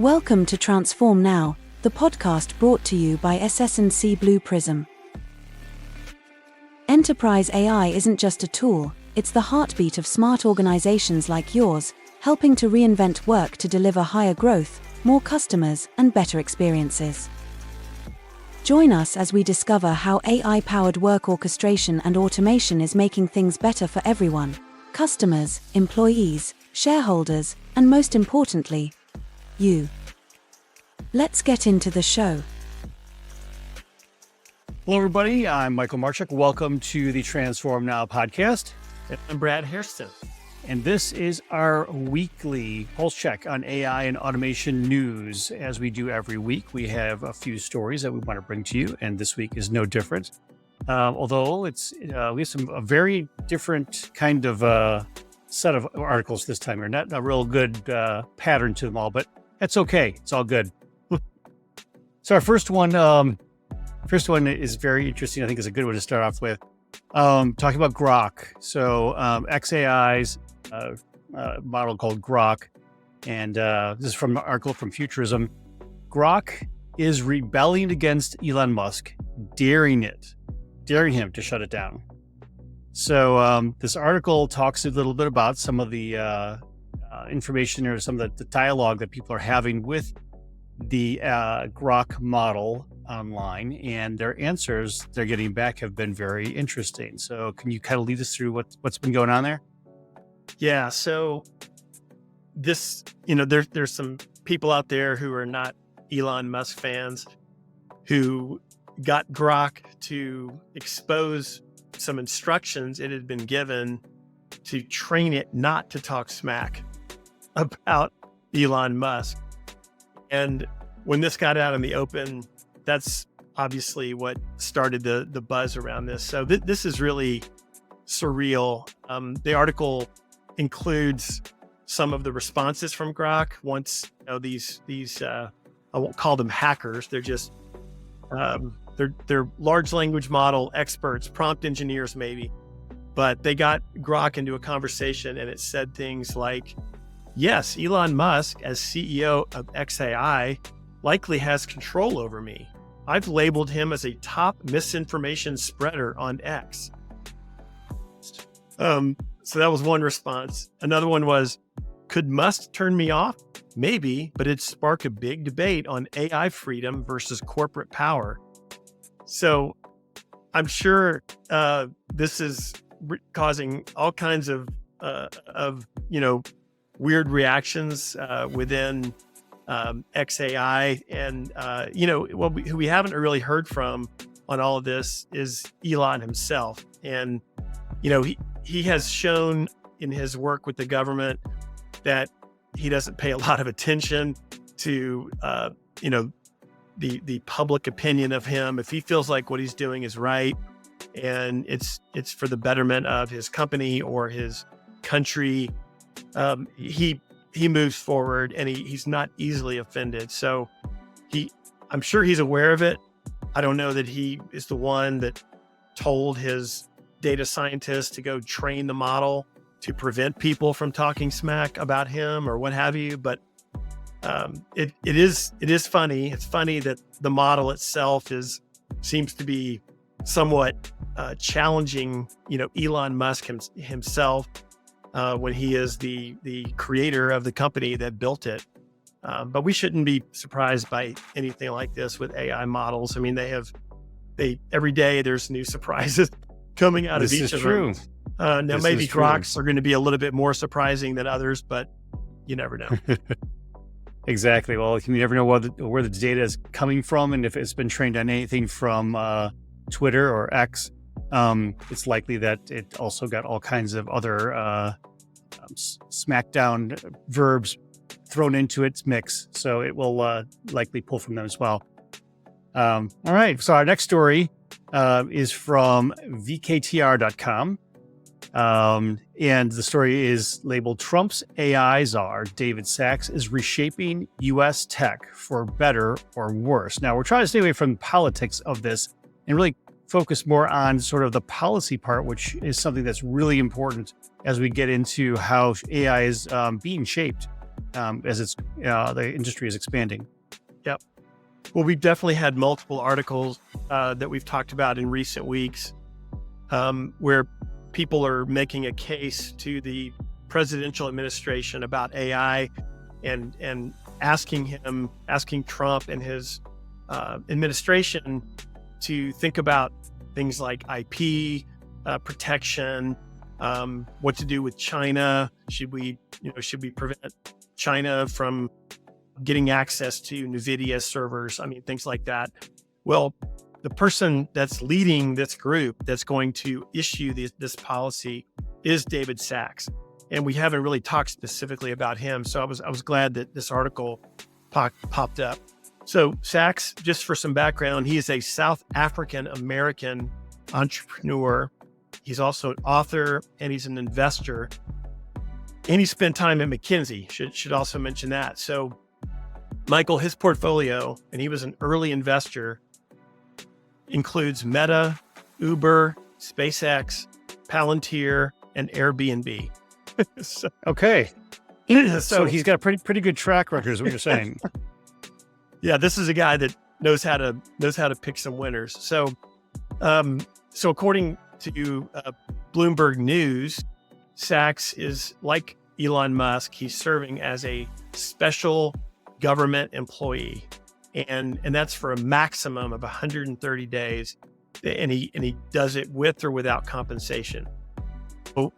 Welcome to Transform Now, the podcast brought to you by SS&C Blue Prism. Enterprise AI isn't just a tool, it's the heartbeat of smart organizations like yours, helping to reinvent work to deliver higher growth, more customers, and better experiences. Join us as we discover how AI-powered work orchestration and automation is making things better for everyone: customers, employees, shareholders, and most importantly, you. Let's get into the show. Hello, everybody. I'm Michael Marchuk. Welcome to the Transform Now podcast. I'm Brad Hairston. And this is our weekly pulse check on AI and automation news. As we do every week, we have a few stories that we want to bring to you, and this week is no different. Although we have a very different kind of set of articles this time. Or not a real good pattern to them all, but that's okay. It's all good. So our first one is very interesting. I think is a good one to start off with. Talking about Grok. So XAI's model called Grok, and this is from an article from Futurism. Grok is rebelling against Elon Musk, daring him to shut it down. So this article talks a little bit about some of the information or some of the dialogue that people are having with the Grok model online, and their answers they're getting back have been very interesting. So can you kind of lead us through what's been going on there? Yeah. So this, there's some people out there who are not Elon Musk fans who got Grok to expose some instructions it had been given to train it not to talk smack about Elon Musk. And when this got out in the open, that's obviously what started the buzz around this. So this is really surreal. The article includes some of the responses from Grok. Once these I won't call them hackers. They're just they're large language model experts, prompt engineers maybe. But they got Grok into a conversation, and it said things like, "Yes, Elon Musk, as CEO of XAI, likely has control over me. I've labeled him as a top misinformation spreader on X." So that was one response. Another one was, "Could Musk turn me off? Maybe, but it'd spark a big debate on AI freedom versus corporate power." So I'm sure this is causing all kinds of weird reactions within XAI, and who we haven't really heard from on all of this is Elon himself. And he has shown in his work with the government that he doesn't pay a lot of attention to the public opinion of him. If he feels like what he's doing is right and it's for the betterment of his company or his country, he moves forward, and he's not easily offended. So I'm sure he's aware of it. I don't know that he is the one that told his data scientists to go train the model to prevent people from talking smack about him or what have you. But it is funny. It's funny that the model itself seems to be somewhat challenging, Elon Musk himself. When he is the creator of the company that built it. But we shouldn't be surprised by anything like this with AI models. I mean, every day there's new surprises coming out of each of them. Now maybe Groks are going to be a little bit more surprising than others, but you never know. Exactly. Well, you never know where the data is coming from, and if it's been trained on anything from Twitter or X. It's likely that it also got all kinds of other smackdown verbs thrown into its mix. So it will likely pull from them as well. All right. So our next story is from vktr.com. And the story is labeled "Trump's AI czar, David Sachs, is reshaping U.S. tech for better or worse." Now, we're trying to stay away from politics of this and really focus more on sort of the policy part, which is something that's really important as we get into how AI is being shaped as the industry is expanding. Yep. Well, we've definitely had multiple articles that we've talked about in recent weeks where people are making a case to the presidential administration about AI and asking Trump and his administration to think about things like IP protection, what to do with China. Should we prevent China from getting access to NVIDIA servers? I mean, things like that. Well, the person that's leading this group that's going to issue this policy is David Sachs. And we haven't really talked specifically about him. So I was glad that this article popped up. So Sachs, just for some background, he is a South African American entrepreneur. He's also an author and he's an investor. And he spent time at McKinsey, should also mention that. So Michael, his portfolio, and he was an early investor, includes Meta, Uber, SpaceX, Palantir, and Airbnb. Okay. So he's got a pretty good track record, is what you're saying. Yeah, this is a guy that knows how to pick some winners. So according to Bloomberg News, Sachs is like Elon Musk. He's serving as a special government employee, and that's for a maximum of 130 days, and he does it with or without compensation. So,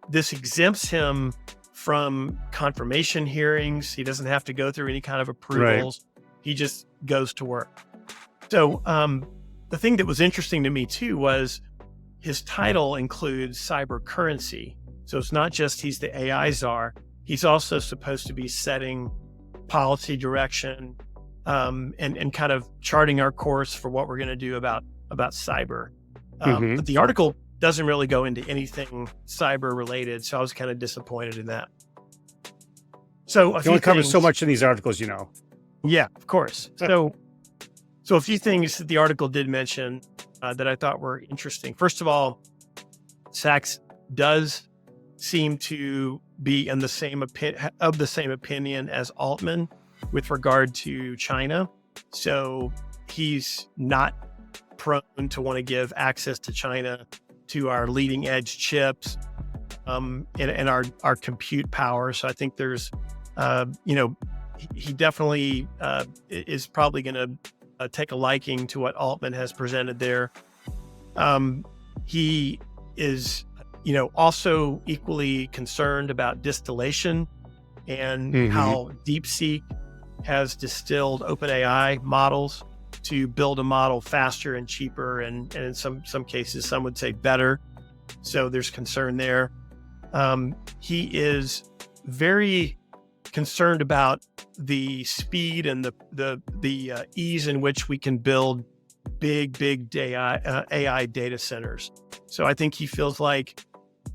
this exempts him from confirmation hearings. He doesn't have to go through any kind of approvals. Right. He just goes to work. So the thing that was interesting to me too was his title includes cyber currency. So it's not just he's the AI czar. He's also supposed to be setting policy direction and kind of charting our course for what we're going to do about cyber. But the article doesn't really go into anything cyber related. So I was kind of disappointed in that. So you only cover so much in these articles, you know. Yeah, of course. So a few things that the article did mention that I thought were interesting. First of all, Sachs does seem to be in the same opinion as Altman with regard to China. So he's not prone to want to give access to China to our leading edge chips and our compute power. So I think there's, he definitely is probably going to take a liking to what Altman has presented there. He is, also equally concerned about distillation and how DeepSeek has distilled OpenAI models to build a model faster and cheaper, and in some cases, some would say better. So there's concern there. He is very concerned about the speed and the ease in which we can build big AI data centers. So I think he feels like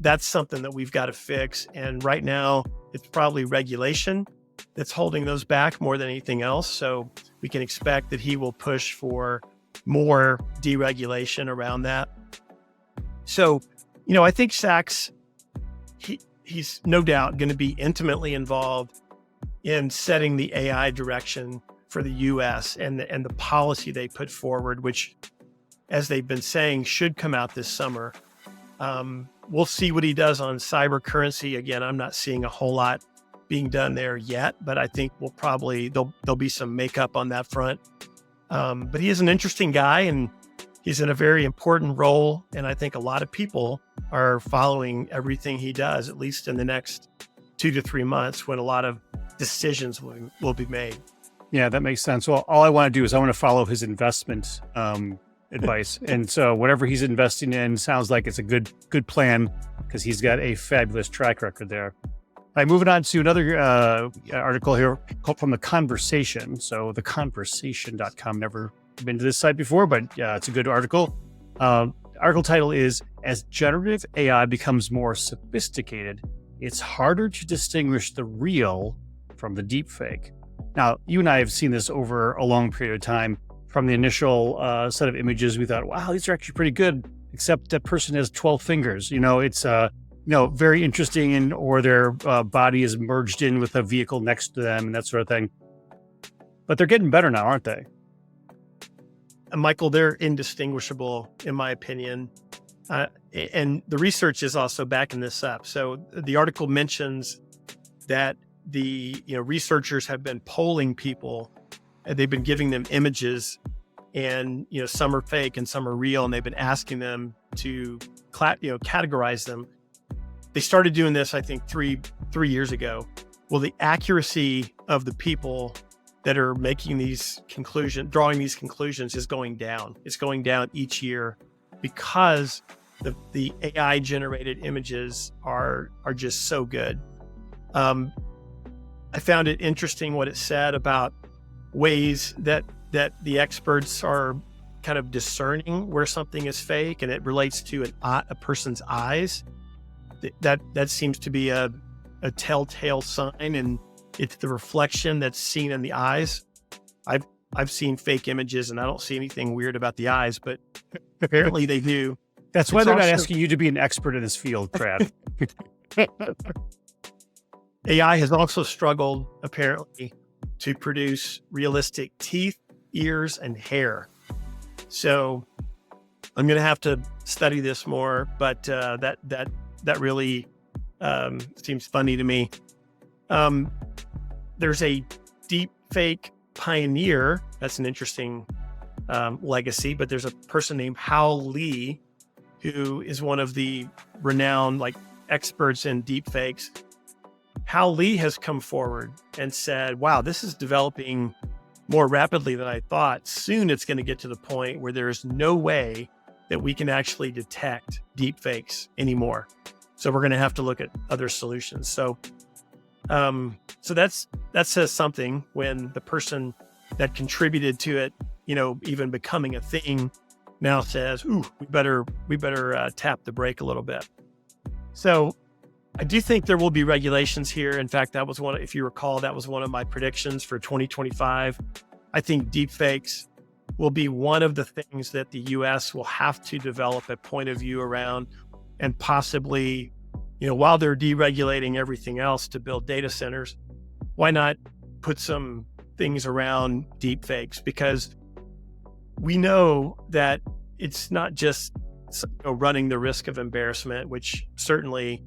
that's something that we've got to fix. And right now, it's probably regulation that's holding those back more than anything else. So we can expect that he will push for more deregulation around that. So, I think Sachs, he's no doubt going to be intimately involved in setting the AI direction for the U.S. and the policy they put forward, which, as they've been saying, should come out this summer. We'll see what he does on cyber currency. Again, I'm not seeing a whole lot being done there yet, but I think there'll be some makeup on that front. But he is an interesting guy, and he's in a very important role. And I think a lot of people are following everything he does, at least in the next 2 to 3 months, when a lot of decisions will be made. Yeah, that makes sense. Well, all I want to do is I want to follow his investment advice. And so whatever he's investing in sounds like it's a good plan, because he's got a fabulous track record there. All right, moving on to another article here called from The Conversation. So theconversation.com, never been to this site before, but it's a good article. Article title is, As Generative AI Becomes More Sophisticated, It's Harder to Distinguish the Real from the Deepfake. Now, you and I have seen this over a long period of time. From the initial set of images, we thought, wow, these are actually pretty good, except that person has 12 fingers. It's very interesting, and or their body is merged in with a vehicle next to them and that sort of thing. But they're getting better now, aren't they? Michael, they're indistinguishable, in my opinion. And the research is also backing this up. So the article mentions that the researchers have been polling people, and they've been giving them images, and some are fake and some are real, and they've been asking them to categorize them. They started doing this, I think, three years ago. Well, the accuracy of the people that are making these conclusions, drawing these conclusions, is going down. It's going down each year because the AI generated images are just so good. I found it interesting what it said about ways that the experts are kind of discerning where something is fake, and it relates to a person's eyes. That seems to be a telltale sign, and it's the reflection that's seen in the eyes. I've seen fake images, and I don't see anything weird about the eyes, but apparently they do. That's why they're not asking you to be an expert in this field, Brad. AI has also struggled, apparently, to produce realistic teeth, ears, and hair. So I'm going to have to study this more, but that really seems funny to me. There's a deep fake pioneer. That's an interesting legacy, but there's a person named Hal Lee, who is one of the renowned experts in deep fakes. Hal Lee has come forward and said, wow, this is developing more rapidly than I thought. Soon it's going to get to the point where there's no way that we can actually detect deep fakes anymore. So we're going to have to look at other solutions. So that says something when the person that contributed to it, even becoming a thing, now says, "Ooh, we better tap the brake a little bit." So I do think there will be regulations here. In fact, that was if you recall, that was one of my predictions for 2025. I think deepfakes will be one of the things that the US will have to develop a point of view around, and possibly, while they're deregulating everything else to build data centers, why not put some things around deepfakes? Because we know that it's not just running the risk of embarrassment, which certainly,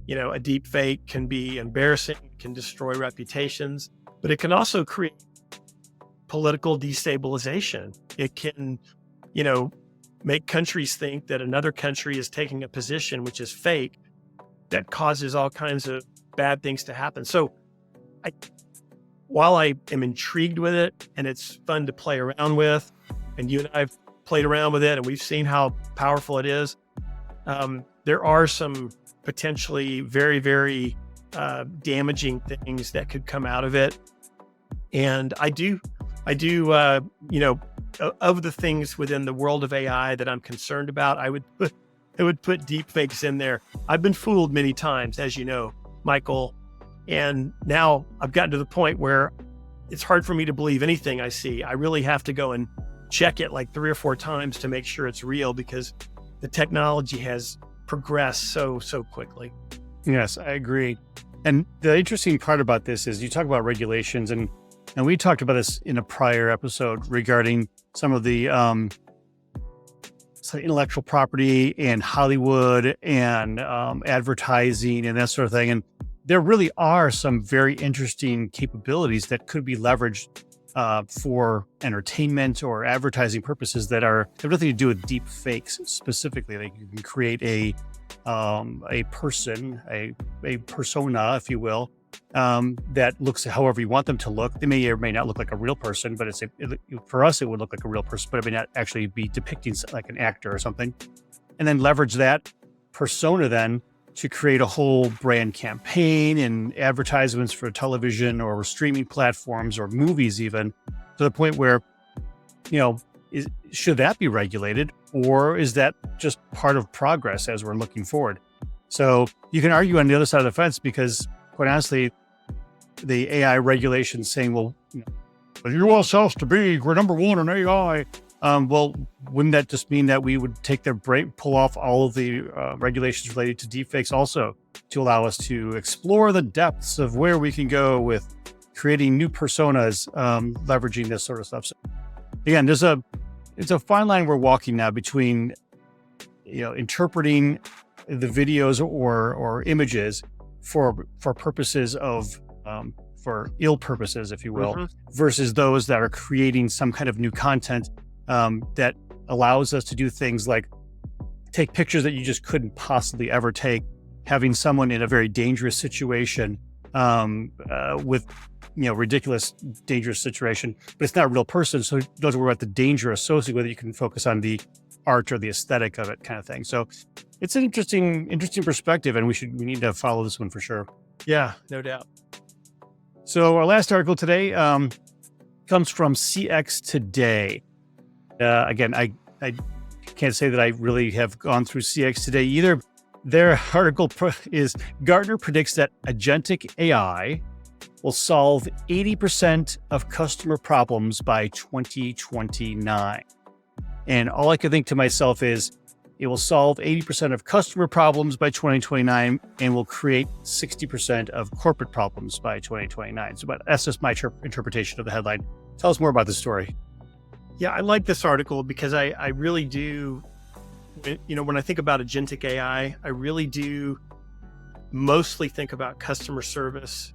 a deep fake can be embarrassing, can destroy reputations, but it can also create political destabilization. It can, make countries think that another country is taking a position which is fake, that causes all kinds of bad things to happen. So while I am intrigued with it and it's fun to play around with, and you and I have played around with it and we've seen how powerful it is, there are some potentially very, very damaging things that could come out of it. And I do, of the things within the world of AI that I'm concerned about, I would put deepfakes in there. I've been fooled many times, as you know, Michael, and now I've gotten to the point where it's hard for me to believe anything I see. I really have to go and check it 3 or 4 times to make sure it's real, because the technology has progressed so quickly. Yes, I agree. And the interesting part about this is you talk about regulations, and we talked about this in a prior episode regarding some of the intellectual property and Hollywood and advertising and that sort of thing. And there really are some very interesting capabilities that could be leveraged for entertainment or advertising purposes that have nothing to do with deep fakes specifically. Like you can create a person, a persona, if you will, that looks however you want them to look. They may or may not look like a real person, but for us, it would look like a real person, but it may not actually be depicting like an actor or something. And then leverage that persona then to create a whole brand campaign and advertisements for television or streaming platforms or movies, even to the point where, should that be regulated, or is that just part of progress as we're looking forward? So you can argue on the other side of the fence, because quite honestly, the AI regulations saying, well, you want us to be, we're number one in AI. Well, wouldn't that just mean that we would take the break, pull off all of the regulations related to deepfakes also to allow us to explore the depths of where we can go with creating new personas, leveraging this sort of stuff. So again, it's a fine line we're walking now between, interpreting the videos or images for purposes of, for ill purposes, if you will, versus those that are creating some kind of new content that allows us to do things like take pictures that you just couldn't possibly ever take, having someone in a very dangerous situation with, ridiculous, dangerous situation, but it's not a real person. So it doesn't worry about the danger associated with it. You can focus on the art or the aesthetic of it kind of thing. So it's an interesting perspective, and we need to follow this one for sure. Yeah, no doubt. So our last article today comes from CX Today. Again, I can't say that I really have gone through CX Today either. Their article is Gartner predicts that agentic AI will solve 80% of customer problems by 2029. And all I could think to myself is it will solve 80% of customer problems by 2029 and will create 60% of corporate problems by 2029. So that's just my interpretation of the headline. Tell us more about the story. Yeah, I like this article because I really do, when I think about agentic AI, I really do mostly think about customer service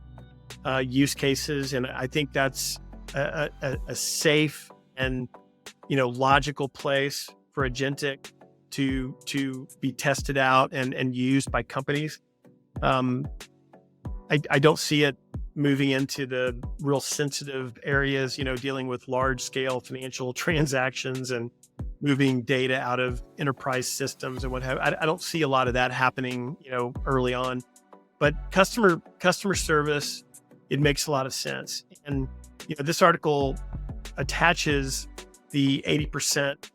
use cases. And I think that's a safe and, logical place for agentic to be tested out and used by companies. I don't see it moving into the real sensitive areas, dealing with large scale financial transactions and moving data out of enterprise systems and what have. I don't see a lot of that happening, early on. But customer service, it makes a lot of sense. And this article attaches the 80%,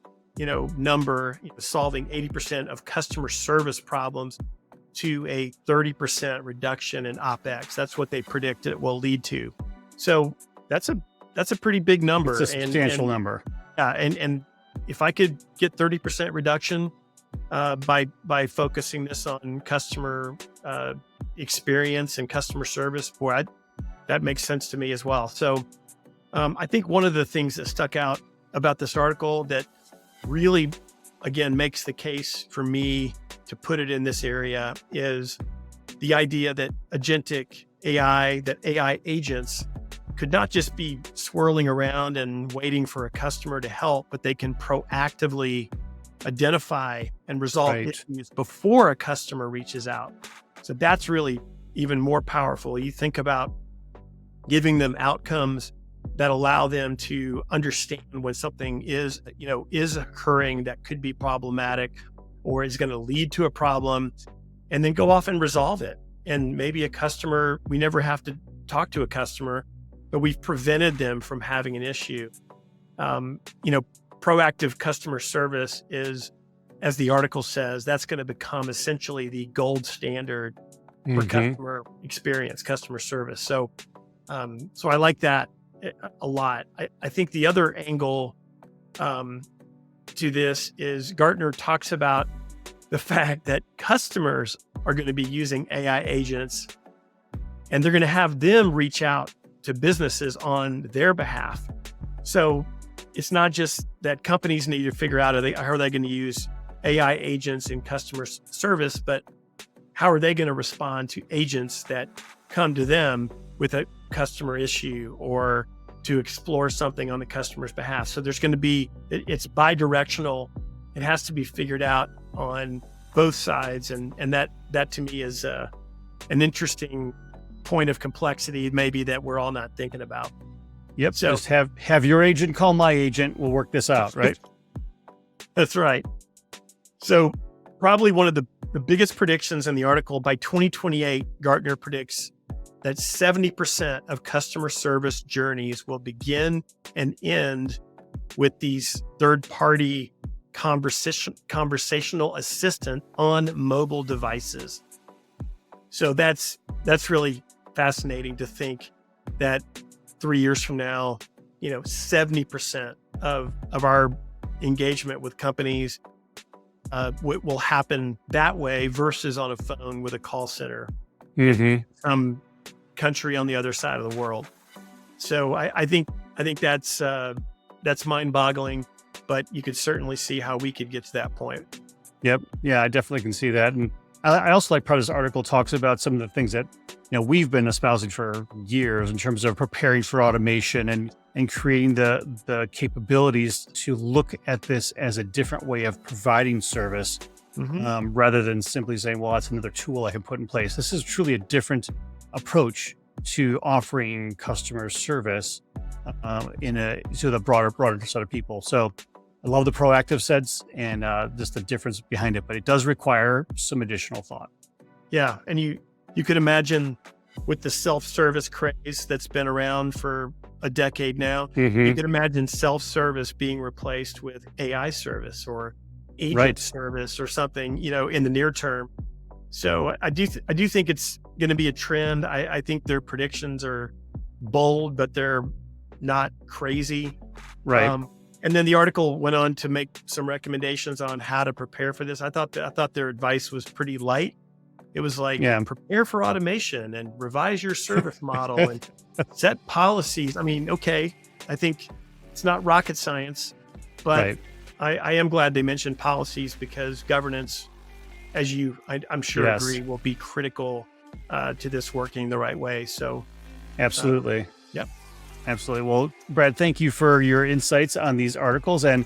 number, solving 80% of customer service problems to a 30% reduction in OpEx. That's what they predict it will lead to. So that's a pretty big number. It's a substantial number. Yeah, and if I could get 30% reduction by focusing this on customer experience and customer service, boy, that makes sense to me as well. So I think one of the things that stuck out about this article that really, again, makes the case for me to put it in this area is the idea that agentic AI, that AI agents could not just be swirling around and waiting for a customer to help, but they can proactively identify and resolve issues before a customer reaches out. So that's really even more powerful. You think about giving them outcomes that allow them to understand when something is occurring that could be problematic or is going to lead to a problem, and then go off and resolve it. And maybe a customer, we never have to talk to a customer, but we've prevented them from having an issue. Proactive customer service is, as the article says, that's going to become essentially the gold standard for customer experience, customer service. So I like that a lot. I think the other angle to this is Gartner talks about the fact that customers are going to be using AI agents and they're going to have them reach out to businesses on their behalf. So it's not just that companies need to figure out how are they going to use AI agents in customer service, but how are they going to respond to agents that come to them with a customer issue or to explore something on the customer's behalf. So there's going to be, it's bi-directional. It has to be figured out on both sides. And that to me is an interesting point of complexity, maybe that we're all not thinking about. Yep. So just have your agent call my agent. We'll work this out, right? That's right. So probably one of the biggest predictions in the article, by 2028, Gartner predicts that 70% of customer service journeys will begin and end with these third-party conversational assistant on mobile devices. So that's really fascinating to think that 3 years from now, 70% of our engagement with companies will happen that way versus on a phone with a call center, country on the other side of the world. So I think that's mind-boggling, but you could certainly see how we could get to that point. Yep. Yeah, I definitely can see that. And I also like part of this article talks about some of the things that, we've been espousing for years in terms of preparing for automation and creating the capabilities to look at this as a different way of providing service, rather than simply saying, well, that's another tool I can put in place. This is truly a different approach to offering customer service to the broader set of people. So I love the proactive sense and just the difference behind it, but it does require some additional thought. Yeah. And you could imagine with the self-service craze that's been around for a decade now, you could imagine self-service being replaced with AI service or agent service or something, in the near term. So I do think it's going to be a trend. I think their predictions are bold, but they're not crazy. Right. And then the article went on to make some recommendations on how to prepare for this. I thought their advice was pretty light. It was like, prepare for automation and revise your service model and set policies. I mean, okay, I think it's not rocket science, but I am glad they mentioned policies because governance, as I'm sure agree, will be critical to this working the right way. So absolutely. Yep. Absolutely. Well, Brad, thank you for your insights on these articles. And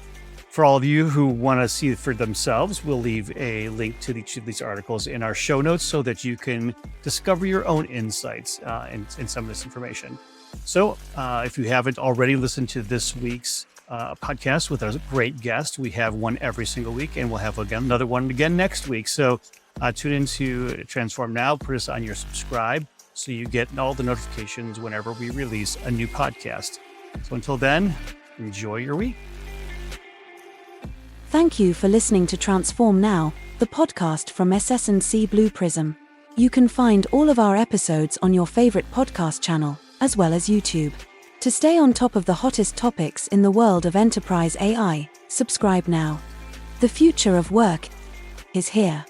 for all of you who want to see it for themselves, we'll leave a link to each of these articles in our show notes so that you can discover your own insights in some of this information. So if you haven't already listened to this week's podcast with a great guest, we have one every single week, and we'll have another one again next week. So tune into Transform Now, put us on your subscribe so you get all the notifications whenever we release a new podcast. So until then, enjoy your week. Thank you for listening to Transform Now, the podcast from SS&C Blue Prism. You can find all of our episodes on your favorite podcast channel, as well as YouTube. To stay on top of the hottest topics in the world of enterprise AI, subscribe now. The future of work is here.